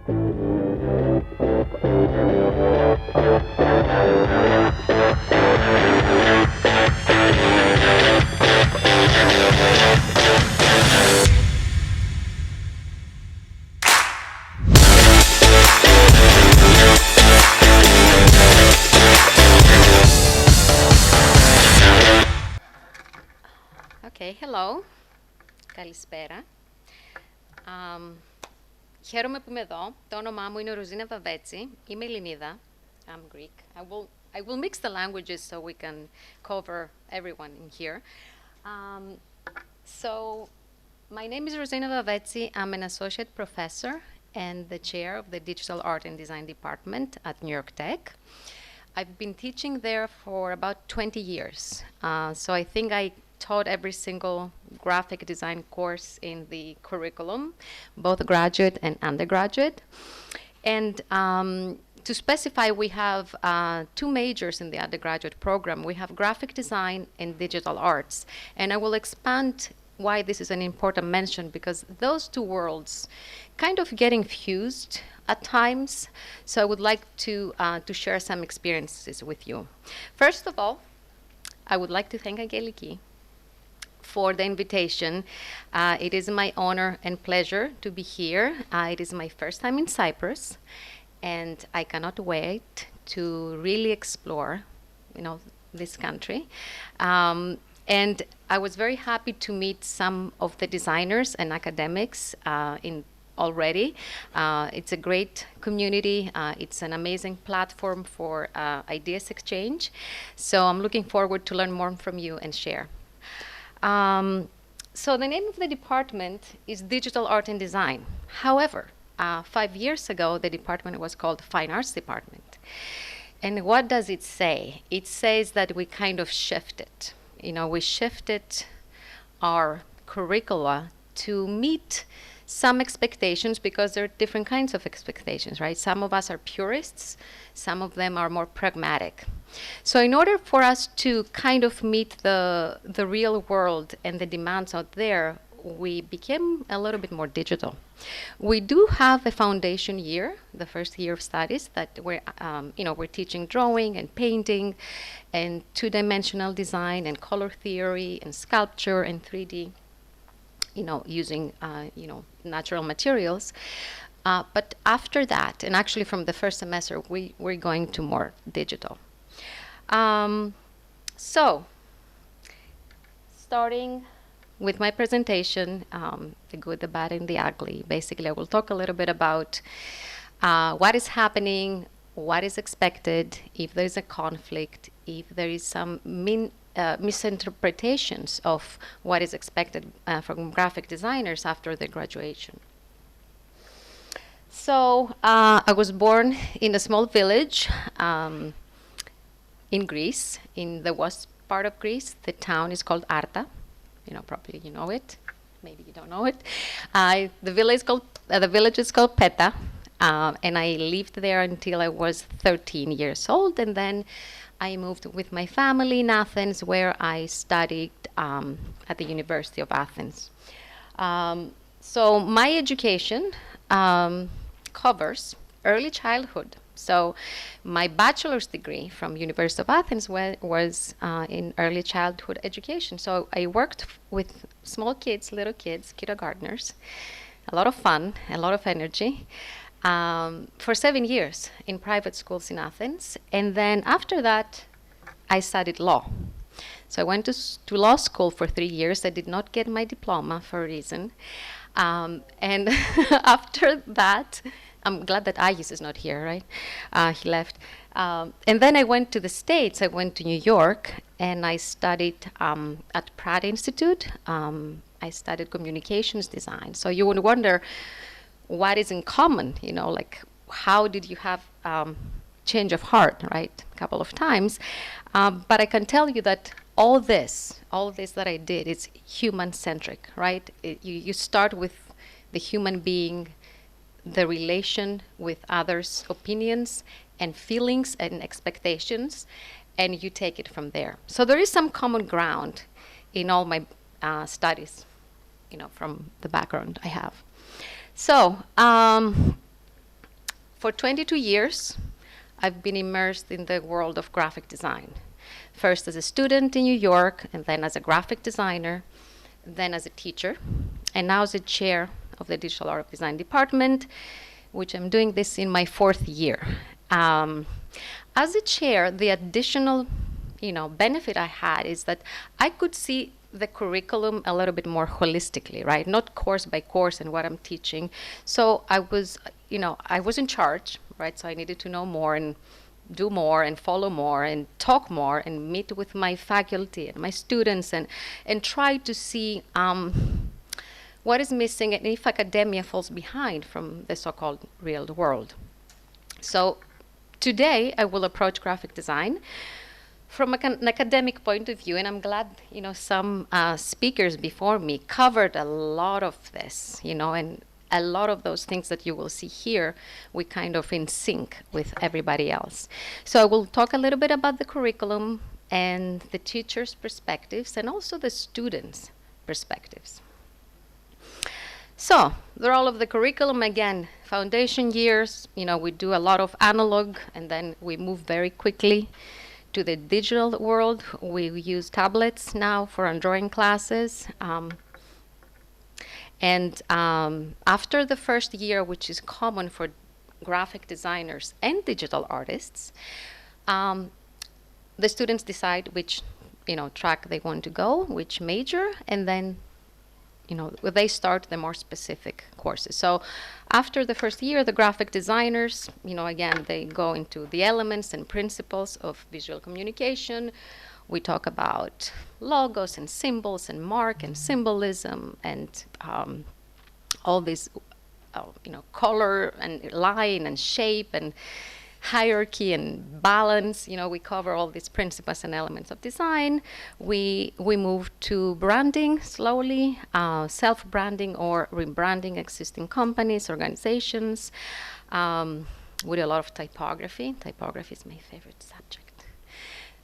Okay, hello. Καλησπέρα. Χαίρομαι που είμαι εδώ. Το όνομά μου είναι Rozina Vavetsi. Είμαι Ελληνίδα. I'm Greek. I will mix the languages so we can cover everyone in here. So, my name is Rozina Vavetsi. I'm an associate professor and the chair of the Digital Art and Design Department at New York Tech. I've been teaching there for about 20 years. So I think I taught every single graphic design course in the curriculum, both graduate and undergraduate. And to specify, we have two majors in the undergraduate program. We have graphic design and digital arts. And I will expand why this is an important mention, because those two worlds kind of getting fused at times. So I would like to share some experiences with you. First of all, I would like to thank Angeliki for the invitation. It is my honor and pleasure to be here. It is my first time in Cyprus, and I cannot wait to really explore, this country. And I was very happy to meet some of the designers and academics already. It's a great community. It's an amazing platform for ideas exchange. So I'm looking forward to learn more from you and share. So the name of the department is Digital Art and Design. However, 5 years ago, the department was called Fine Arts Department. And what does it say? It says that we kind of shifted. We shifted our curricula to meet some expectations, because there are different kinds of expectations, right? Some of us are purists, some of them are more pragmatic. So in order for us to kind of meet the real world and the demands out there, we became a little bit more digital. We do have a foundation year, the first year of studies, that we're teaching drawing and painting and two-dimensional design and color theory and sculpture and 3D, using, natural materials. But after that, and actually from the first semester, we're going to more digital. So, starting with my presentation, the good, the bad, and the ugly. Basically, I will talk a little bit about what is happening, what is expected, if there is a conflict, if there is some misinterpretations of what is expected from graphic designers after their graduation. So I was born in a small village in Greece, in the west part of Greece. The town is called Arta. Probably you know it. Maybe you don't know it. The village is called Peta, and I lived there until I was 13 years old, and then I moved with my family in Athens, where I studied at the University of Athens. So my education covers early childhood. So my bachelor's degree from University of Athens was in early childhood education. So I worked with small kids, little kids, kindergartners, a lot of fun, a lot of energy, for 7 years in private schools in Athens. And then after that, I studied law. So I went to law school for 3 years. I did not get my diploma for a reason. And after that, I'm glad that Agis is not here, right? He left. And then I went to the States. I went to New York, and I studied at Pratt Institute. I studied communications design. So you would wonder, what is in common? Like, how did you have change of heart, right? A couple of times. But I can tell you that all this that I did is human-centric, right? You start with the human being, the relation with others' opinions and feelings and expectations, and you take it from there. So there is some common ground in all my studies, from the background I have. So For 22 years, I've been immersed in the world of graphic design. First as a student in New York, and then as a graphic designer, then as a teacher, and now as a chair of the Digital Art of Design department, which I'm doing this in my 4th year. As a chair, the additional benefit I had is that I could see the curriculum a little bit more holistically, right? Not course by course and what I'm teaching. So I was in charge, right? So I needed to know more and do more and follow more and talk more and meet with my faculty and my students and try to see what is missing and if academia falls behind from the so-called real world. So today I will approach graphic design from an academic point of view, and I'm glad some speakers before me covered a lot of this, and a lot of those things that you will see here, we kind of in sync with everybody else. So I will talk a little bit about the curriculum and the teachers' perspectives and also the students' perspectives. So the role of the curriculum, again, foundation years, we do a lot of analog and then we move very quickly to the digital world. We use tablets now for our drawing classes. After the first year, which is common for graphic designers and digital artists, the students decide which track they want to go, which major, and then they start the more specific courses. So after the first year, the graphic designers, again, they go into the elements and principles of visual communication. We talk about logos and symbols and mark and symbolism and all this, color and line and shape and hierarchy and balance. We cover all these principles and elements of design. We move to branding slowly, self-branding or rebranding existing companies, organizations. We do a lot of typography. Typography is my favorite subject.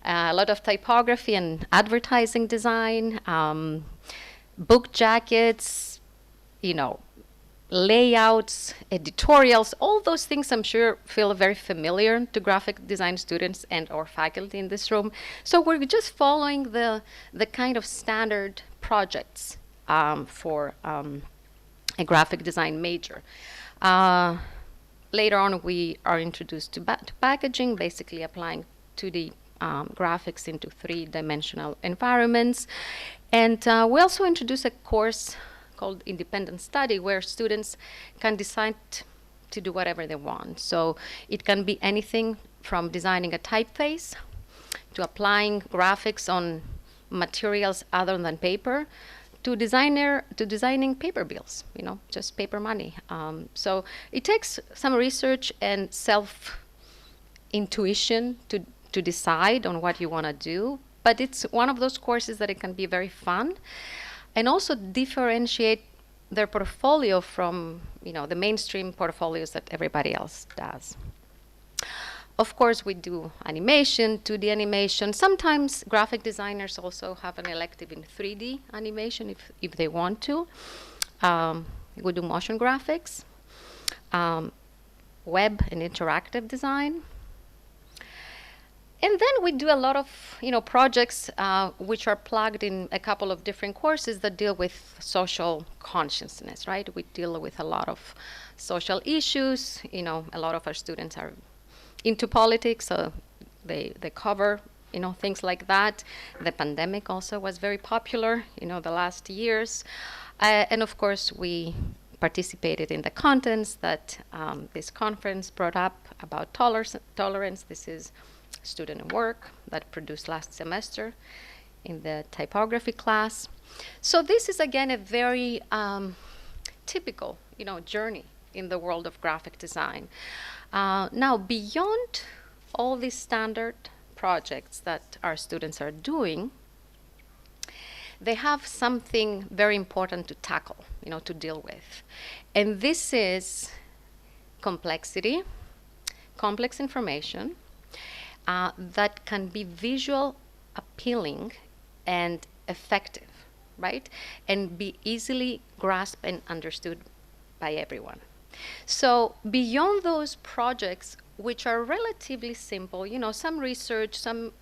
A lot of typography and advertising design, book jackets, layouts, editorials, all those things I'm sure feel very familiar to graphic design students and or faculty in this room. So we're just following the kind of standard projects for a graphic design major. Later on, we are introduced to packaging, basically applying 2D graphics into 3-dimensional environments. And we also introduce a course called independent study, where students can decide to do whatever they want. So it can be anything from designing a typeface to applying graphics on materials other than paper to designing paper bills, just paper money. So it takes some research and self-intuition to decide on what you want to do, but it's one of those courses that it can be very fun and also differentiate their portfolio from the mainstream portfolios that everybody else does. Of course, we do animation, 2D animation. Sometimes graphic designers also have an elective in 3D animation if they want to. We do motion graphics, web and interactive design. And then we do a lot of projects which are plugged in a couple of different courses that deal with social consciousness, right? We deal with a lot of social issues. A lot of our students are into politics, so they cover things like that. The pandemic also was very popular the last years. And of course, we participated in the contents that this conference brought up about tolerance. This is student and work that produced last semester in the typography class. So this is again a very typical journey in the world of graphic design. Now beyond all these standard projects that our students are doing, they have something very important to tackle, to deal with. And this is complexity, complex information, that can be visual appealing and effective, right? And be easily grasped and understood by everyone. So beyond those projects, which are relatively simple, some research, some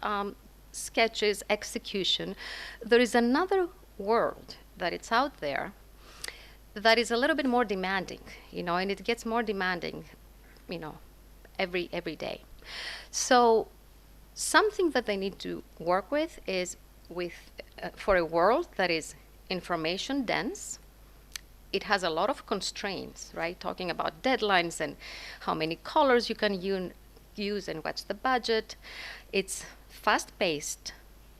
sketches, execution, there is another world that it's out there that is a little bit more demanding, and it gets more demanding, every day. So something that they need to work with is for a world that is information dense. It has a lot of constraints, right? Talking about deadlines and how many colors you can use and what's the budget. It's fast-paced,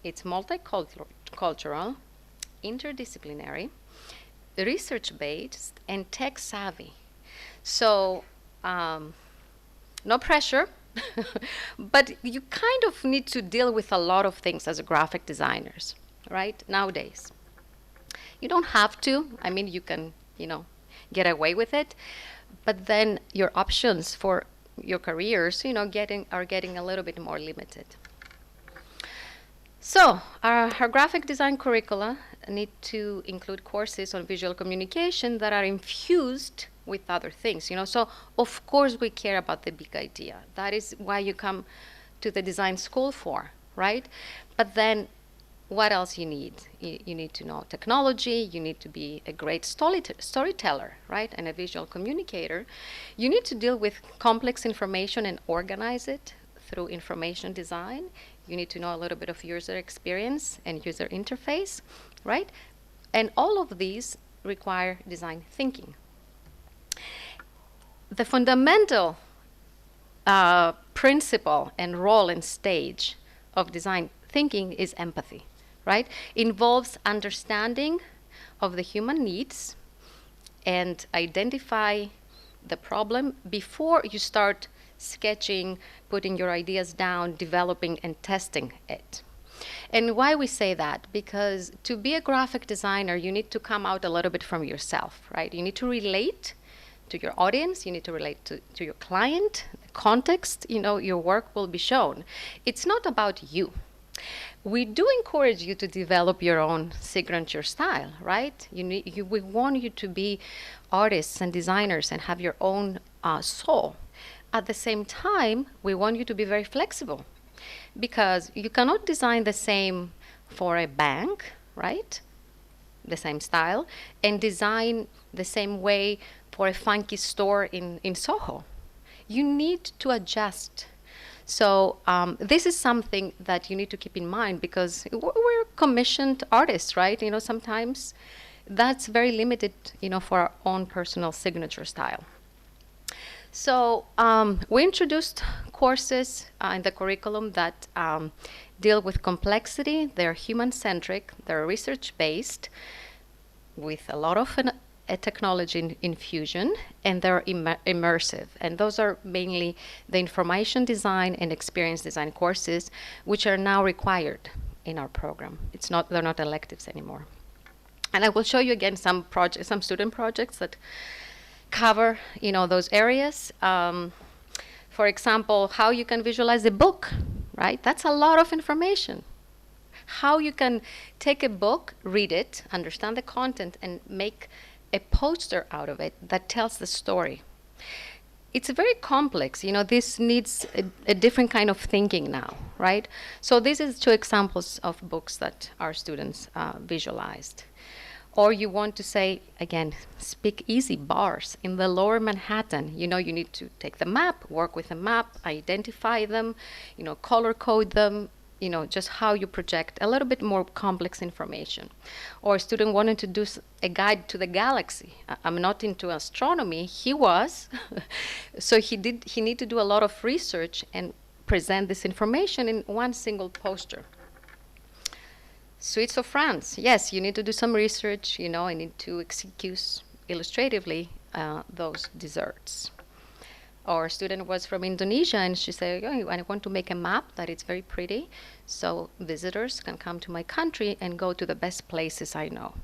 it's multicultural, interdisciplinary, research-based, and tech-savvy. So no pressure, but you kind of need to deal with a lot of things as graphic designers, right, nowadays. You don't have to. I mean, you can, get away with it. But then your options for your careers, are getting a little bit more limited. So our graphic design curricula need to include courses on visual communication that are infused with other things, So of course we care about the big idea. That is why you come to the design school for, right? But then what else you need? You need to know technology, you need to be a great storyteller, right? And a visual communicator. You need to deal with complex information and organize it through information design. You need to know a little bit of user experience and user interface, right? And all of these require design thinking. The fundamental principle and role and stage of design thinking is empathy, right? Involves understanding of the human needs and identify the problem before you start sketching, putting your ideas down, developing and testing it. And why we say that? Because to be a graphic designer, you need to come out a little bit from yourself, right? You need to relate to your audience, you need to relate to your client, the context, your work will be shown. It's not about you. We do encourage you to develop your own signature style, right? We want you to be artists and designers and have your own soul. At the same time, we want you to be very flexible because you cannot design the same for a bank, right? The same style, and design the same way for a funky store in Soho. You need to adjust. So this is something that you need to keep in mind because we're commissioned artists, right? Sometimes that's very limited, for our own personal signature style. So we introduced courses in the curriculum that deal with complexity. They're human-centric, they're research-based, with a lot of technology infusion, and they're immersive. And those are mainly the information design and experience design courses, which are now required in our program. They're not electives anymore. And I will show you again some student projects that cover, those areas. For example, how you can visualize a book, right? That's a lot of information. How you can take a book, read it, understand the content, and make a poster out of it that tells the story. It's very complex. This needs a different kind of thinking now, right? So this is 2 examples of books that our students visualized. Or you want to say, again, speak easy bars in the lower Manhattan. You need to take the map, work with the map, identify them, color code them, just how you project a little bit more complex information. Or a student wanted to do a guide to the galaxy. I'm not into astronomy. He was. So he needed to do a lot of research and present this information in one single poster. Sweets of France. Yes, you need to do some research, I need to execute illustratively those desserts. Our student was from Indonesia, and she said, I want to make a map that is very pretty, so visitors can come to my country and go to the best places I know.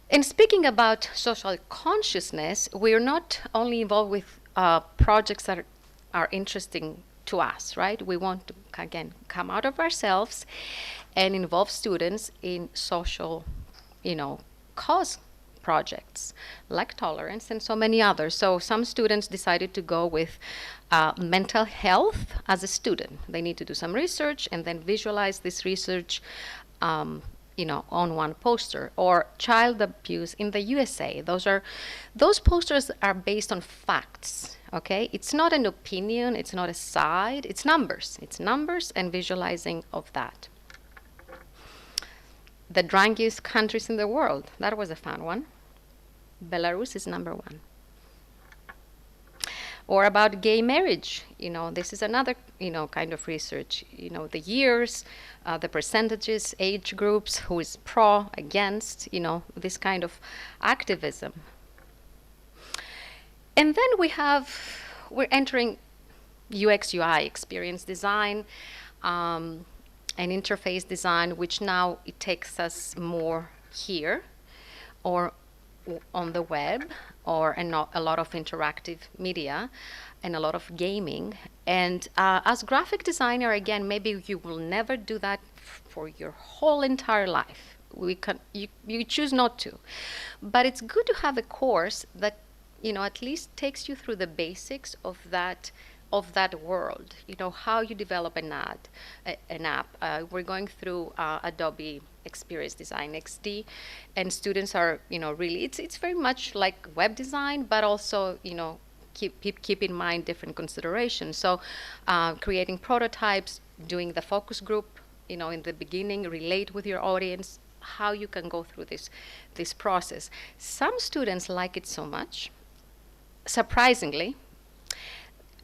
And speaking about social consciousness, we are not only involved with projects that are interesting to us, right? We want to, again, come out of ourselves and involve students in social, projects, like tolerance and so many others. So some students decided to go with mental health as a student. They need to do some research and then visualize this research on one poster. Or child abuse in the USA. Those posters are based on facts. Okay, it's not an opinion, it's not a side, it's numbers. It's numbers and visualizing of that. The drunkest countries in the world, that was a fun one. Belarus is number 1. Or about gay marriage, this is another, kind of research, the years, the percentages, age groups, who is pro, against, this kind of activism. And then we're entering UX UI, experience design, and interface design, which now it takes us more here or on the web, or a lot of interactive media and a lot of gaming. And as graphic designer, again, maybe you will never do that for your whole entire life. You choose not to. But it's good to have a course that at least takes you through the basics of that world. How you develop an app. We're going through Adobe Experience Design XD, and students are, really, it's very much like web design, but also, keep in mind different considerations. So creating prototypes, doing the focus group, in the beginning, relate with your audience, how you can go through this process. Some students like it so much, surprisingly,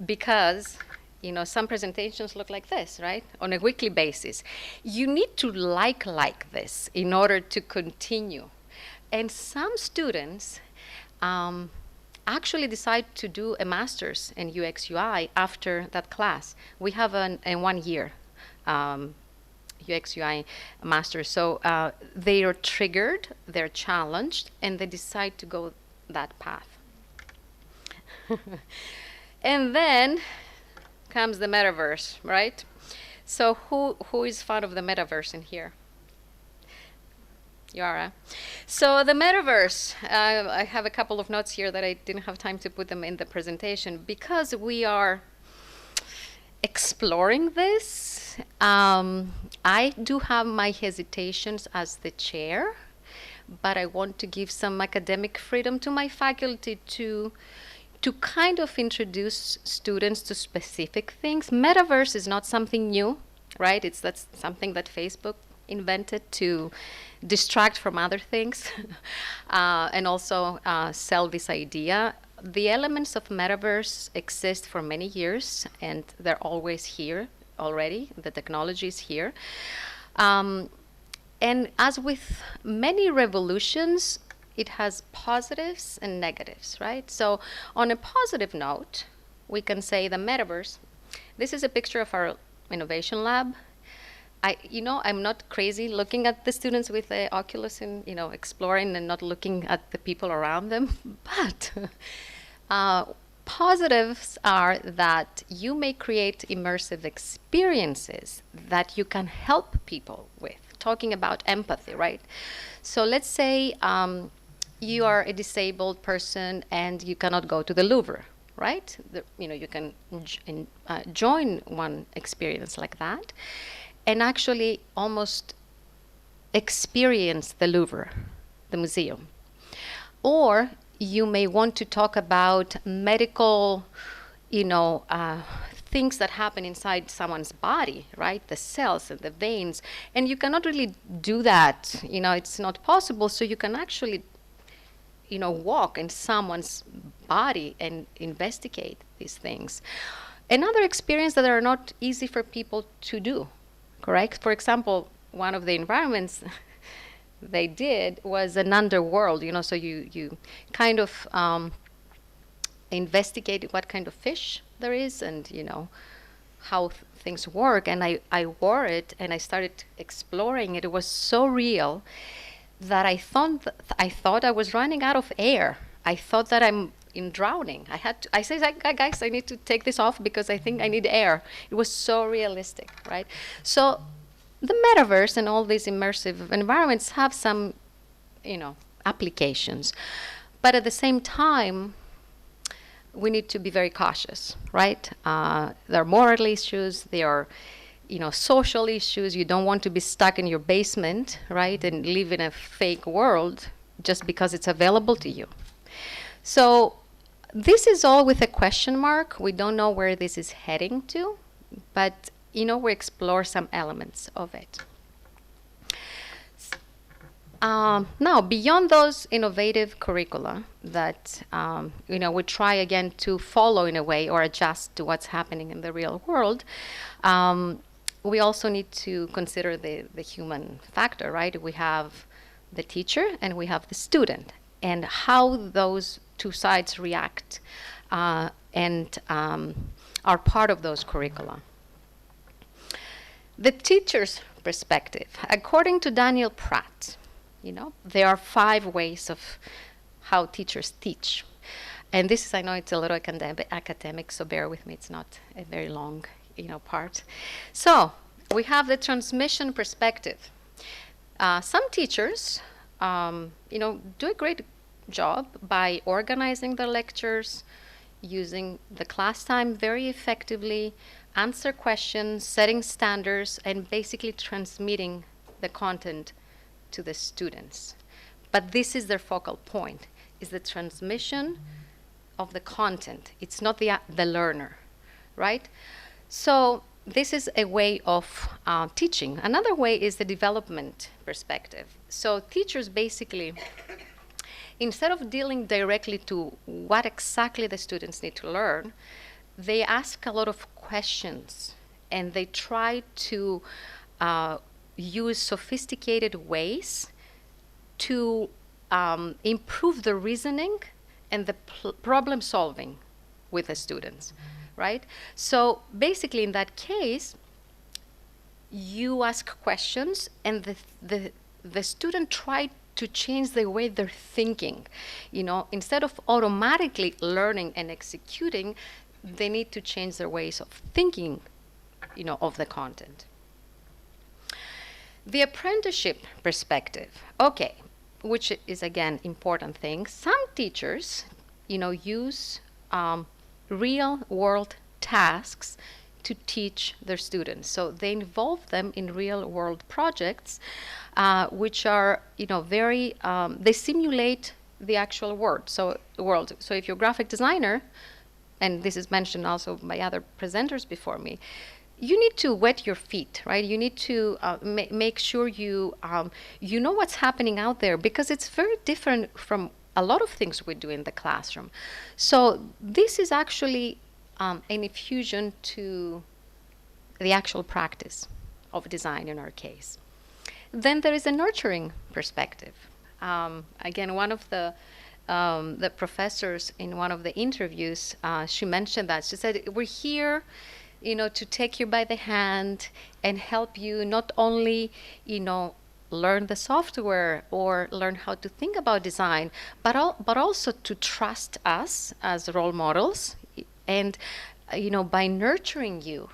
because some presentations look like this, right? On a weekly basis. You need to like this in order to continue. And some students actually decide to do a master's in UX UI after that class. We have a 1-year UX UI master. So they are triggered, they're challenged, and they decide to go that path. And then comes the metaverse, right? So who is fond of the metaverse in here? Yara. So the metaverse, I have a couple of notes here that I didn't have time to put them in the presentation because we are exploring this. I do have my hesitations as the chair, but I want to give some academic freedom to my faculty to kind of introduce students to specific things. Metaverse is not something new, right? That's something that Facebook invented to distract from other things and also sell this idea. The elements of metaverse exist for many years, and they're always here already. The technology is here. And as with many revolutions, it has positives and negatives, right? So on a positive note, we can say the metaverse. This is a picture of our innovation lab. I'm not crazy looking at the students with the Oculus and, exploring and not looking at the people around them. But positives are that you may create immersive experiences that you can help people with, talking about empathy, right? So let's say you are a disabled person and you cannot go to the Louvre, right? You can join one experience like that and actually almost experience the Louvre, the museum. Or you may want to talk about medical, things that happen inside someone's body, right? The cells and the veins. And you cannot really do that. It's not possible. So you can actually, walk in someone's body and investigate these things. Another experience that are not easy for people to do, correct? For example, one of the environments they did was an underworld, so you kind of investigate what kind of fish there is and, how things work. And I wore it and I started exploring it. It was so real that I thought I was running out of air. I thought that I'm in drowning. I said, guys, I need to take this off because I think I need air. It was so realistic, right? So the metaverse and all these immersive environments have some, applications. But at the same time, we need to be very cautious, right? There are moral issues, there are social issues. You don't want to be stuck in your basement, right, and live in a fake world just because it's available to you. So this is all with a question mark. We don't know where this is heading to, but we explore some elements of it. Now, beyond those innovative curricula that we try again to follow in a way or adjust to what's happening in the real world, we also need to consider the human factor, right? We have the teacher and we have the student, and how those two sides react and are part of those curricula. The teacher's perspective. According to Daniel Pratt, there are 5 ways of how teachers teach. And this is, I know it's a little academic, so bear with me, it's not a very long part. So we have the transmission perspective. Some teachers do a great job by organizing the lectures, using the class time very effectively, answer questions, setting standards, and basically transmitting the content to the students. But this is their focal point, is the transmission of the content. It's not the learner, right? So this is a way of teaching. Another way is the development perspective. So teachers basically, instead of dealing directly to what exactly the students need to learn, they ask a lot of questions, and they try to use sophisticated ways to improve the reasoning and the problem solving with the students, right? So basically in that case, you ask questions and the student try to change the way they're thinking. Instead of automatically learning and executing, they need to change their ways of thinking, of the content. The apprenticeship perspective, okay, which is again important thing. Some teachers, use real world tasks to teach their students. So they involve them in real world projects, which are, very, they simulate the actual world. So if you're a graphic designer, and this is mentioned also by other presenters before me, you need to wet your feet, right? You need to make sure you know what's happening out there, because it's very different from a lot of things we do in the classroom. So this is actually an infusion to the actual practice of design in our case. Then there is a nurturing perspective. Again, one of the professors in one of the interviews, she mentioned that. She said, we're here to take you by the hand and help you not only, learn the software or learn how to think about design, but also to trust us as role models. And, by nurturing you,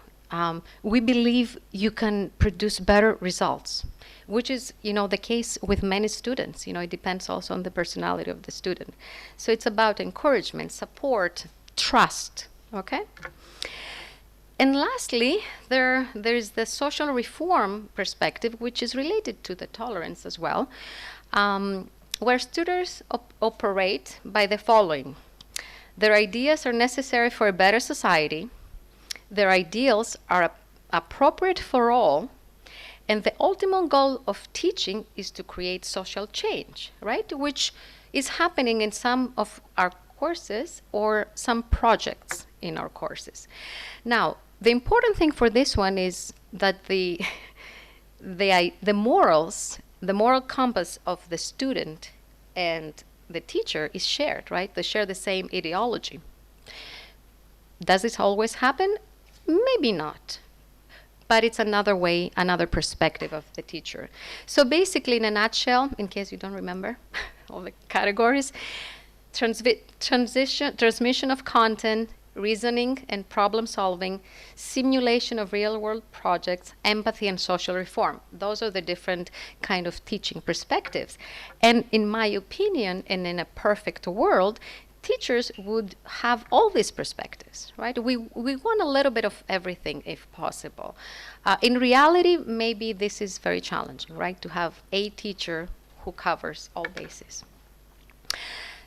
we believe you can produce better results, which is, the case with many students. It depends also on the personality of the student. So it's about encouragement, support, trust, okay? And lastly, there is the social reform perspective, which is related to the tolerance as well, where students operate by the following. Their ideas are necessary for a better society. Their ideals are appropriate for all. And the ultimate goal of teaching is to create social change, right? Which is happening in some of our courses or some projects in our courses. Now, the important thing for this one is that the moral compass of the student and the teacher is shared, right? They share the same ideology. Does this always happen? Maybe not. But it's another way, another perspective of the teacher. So basically, in a nutshell, in case you don't remember all the categories, transmission of content, reasoning and problem solving, simulation of real world projects, empathy and social reform. Those are the different kind of teaching perspectives. And in my opinion, and in a perfect world, teachers would have all these perspectives, right? We want a little bit of everything if possible. In reality, maybe this is very challenging, right? To have a teacher who covers all bases.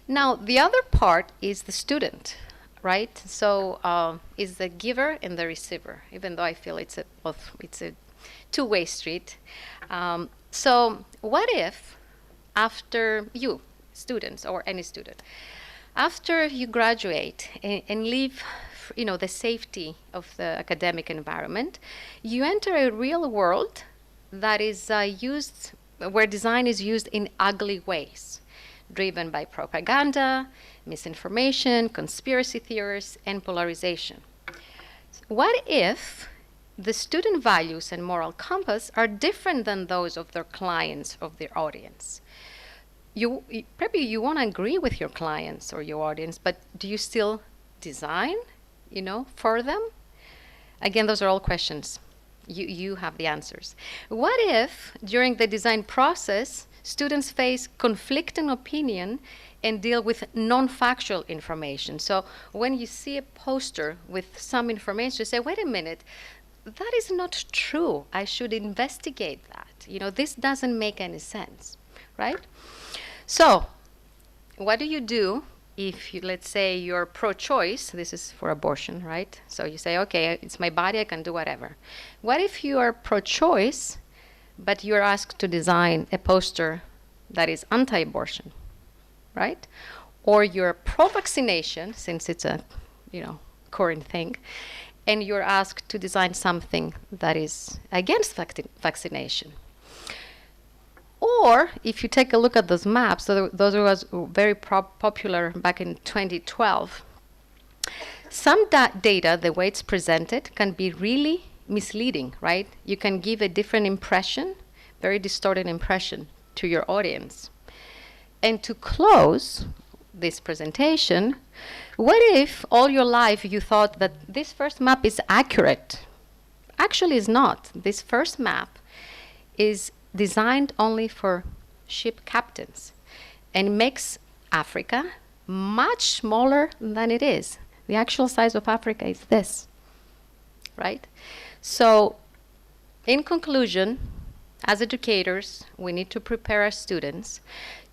Now, the other part is the student, right? So is the giver and the receiver, even though I feel it's a two-way street. So what if after you, students or any student, after you graduate and leave the safety of the academic environment, you enter a real world that is where design is used in ugly ways, driven by propaganda, misinformation, conspiracy theories, and polarization. What if the student values and moral compass are different than those of their clients, of their audience? Probably you won't agree with your clients or your audience, but do you still design, for them? Again, those are all questions. You have the answers. What if during the design process, students face conflicting opinion and deal with non-factual information? So when you see a poster with some information, you say, wait a minute, that is not true. I should investigate that. This doesn't make any sense, right? So what do you do if let's say you're pro-choice? This is for abortion, right? So you say, okay, it's my body, I can do whatever. What if you are pro-choice, but you're asked to design a poster that is anti-abortion, right? Or you're pro-vaccination, since it's a, current thing, and you're asked to design something that is against vaccination. Or if you take a look at those maps, those was very popular back in 2012, some data, the way it's presented, can be really misleading, right? You can give a different impression, very distorted impression to your audience. And to close this presentation, what if all your life you thought that this first map is accurate? Actually, it's not. This first map is designed only for ship captains and makes Africa much smaller than it is. The actual size of Africa is this, right? So in conclusion, as educators, we need to prepare our students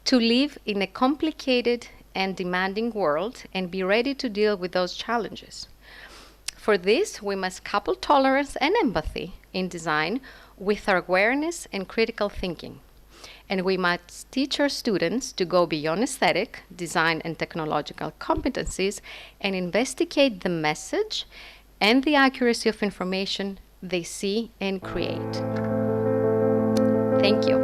to live in a complicated and demanding world and be ready to deal with those challenges. For this, we must couple tolerance and empathy in design with our awareness and critical thinking. And we must teach our students to go beyond aesthetic, design, and technological competencies and investigate the message and the accuracy of information they see and create. Thank you.